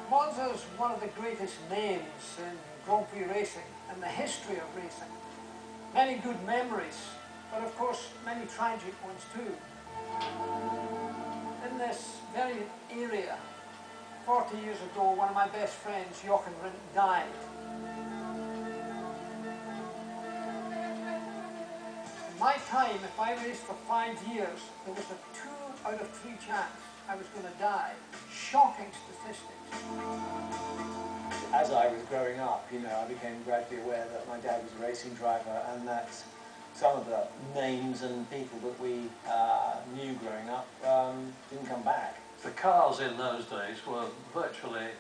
Monza's one of the greatest names in Grand Prix racing and the history of racing. Many good memories, but of course many tragic ones too. In this very area, 40 years ago, one of my best friends, Jochen Rindt, died. In my time, if I raced for 5 years, there was a 2 out of 3 chance I was going to die. Shocking statistics. As I was growing up, I became gradually aware that my dad was a racing driver and that some of the names and people that we knew growing up didn't come back. The cars in those days were virtually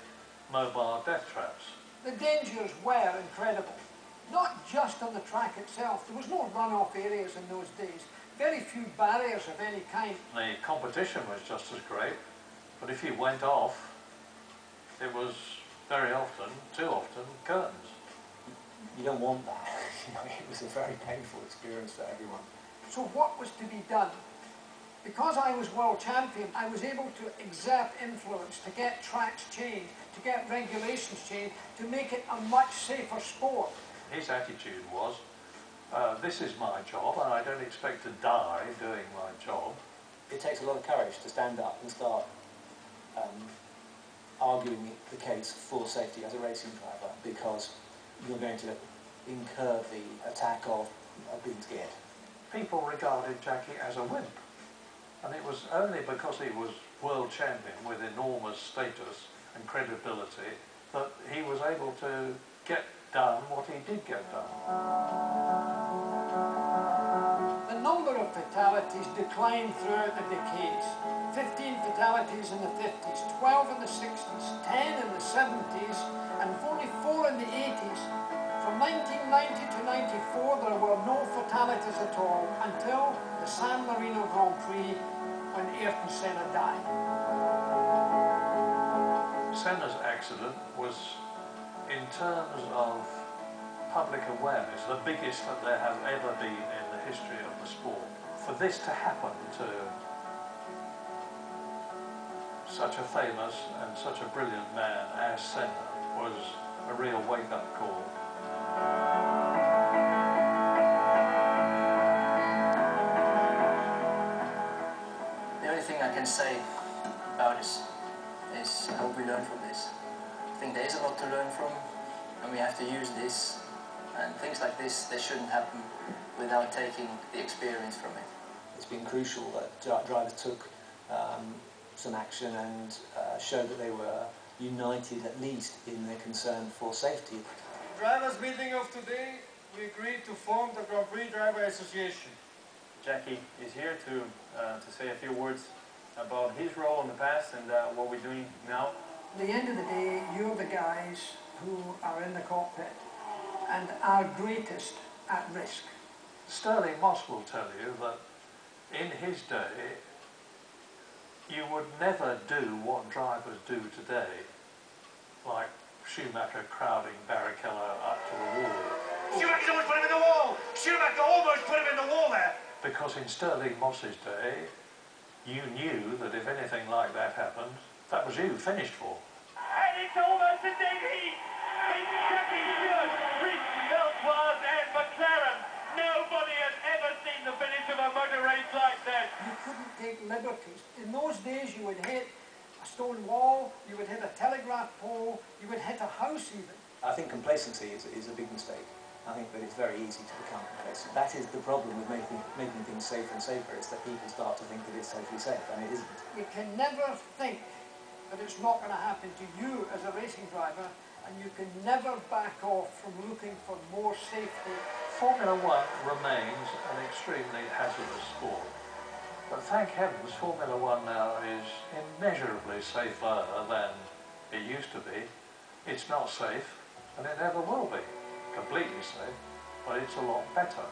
mobile death traps. The dangers were incredible. Not just on the track itself. There was no runoff areas in those days. Very few barriers of any kind. The competition was just as great, but if you went off, it was very often, too often, curtains. You don't want that. It was a very painful experience for everyone. So what was to be done? Because I was world champion, I was able to exert influence, to get tracks changed, to get regulations changed, to make it a much safer sport. His attitude was, this is my job and I don't expect to die doing my job. It takes a lot of courage to stand up and start arguing the case for safety as a racing driver, because you're going to incur the attack of being scared. People regarded Jackie as a wimp, and it was only because he was world champion with enormous status and credibility that he was able to get done what he did get done. The number of fatalities declined throughout the decades. 15 fatalities in the 50s, 12 in the 60s, 10 in the 70s, and 44 in the 80s. From 1990 to 94, there were no fatalities at all until the San Marino Grand Prix, when Ayrton Senna died. Senna's accident was, in terms of public awareness, the biggest that there has ever been in the history of the sport. For this to happen to such a famous and such a brilliant man as Senna was a real wake-up call. The only thing I can say about this is I hope we learn from this. I think there is a lot to learn from, and we have to use this, and things like this, they shouldn't happen without taking the experience from it. It's been crucial that drivers took some action and showed that they were united, at least in their concern for safety. Drivers' meeting of today, we agreed to form the Grand Prix Driver Association. Jackie is here to say a few words about his role in the past and what we're doing now. At the end of the day, you're the guys who are in the cockpit and are greatest at risk. Sterling Moss will tell you that in his day, you would never do what drivers do today, like Schumacher crowding Barrichello up to the wall. Schumacher's almost put him in the wall! Schumacher almost put him in the wall there! Because in Sterling Moss's day, you knew that if anything like that happened, that was you finished for. And it's almost a dead heat! It's Jackie Stewart, Rich, Beltoise and McLaren. Nobody has ever seen the finish of a motor race like that. You couldn't take liberties. In those days you would hit a stone wall, you would hit a telegraph pole, you would hit a house even. I think complacency is a big mistake. I think that it's very easy to become complacent. That is the problem with making things safer and safer, is that people start to think that it's totally safe, and it isn't. You can never think that it's not going to happen to you as a racing driver, and you can never back off from looking for more safety. Formula One remains an extremely hazardous sport. But thank heavens, Formula One now is immeasurably safer than it used to be. It's not safe, and it never will be completely safe, but it's a lot better.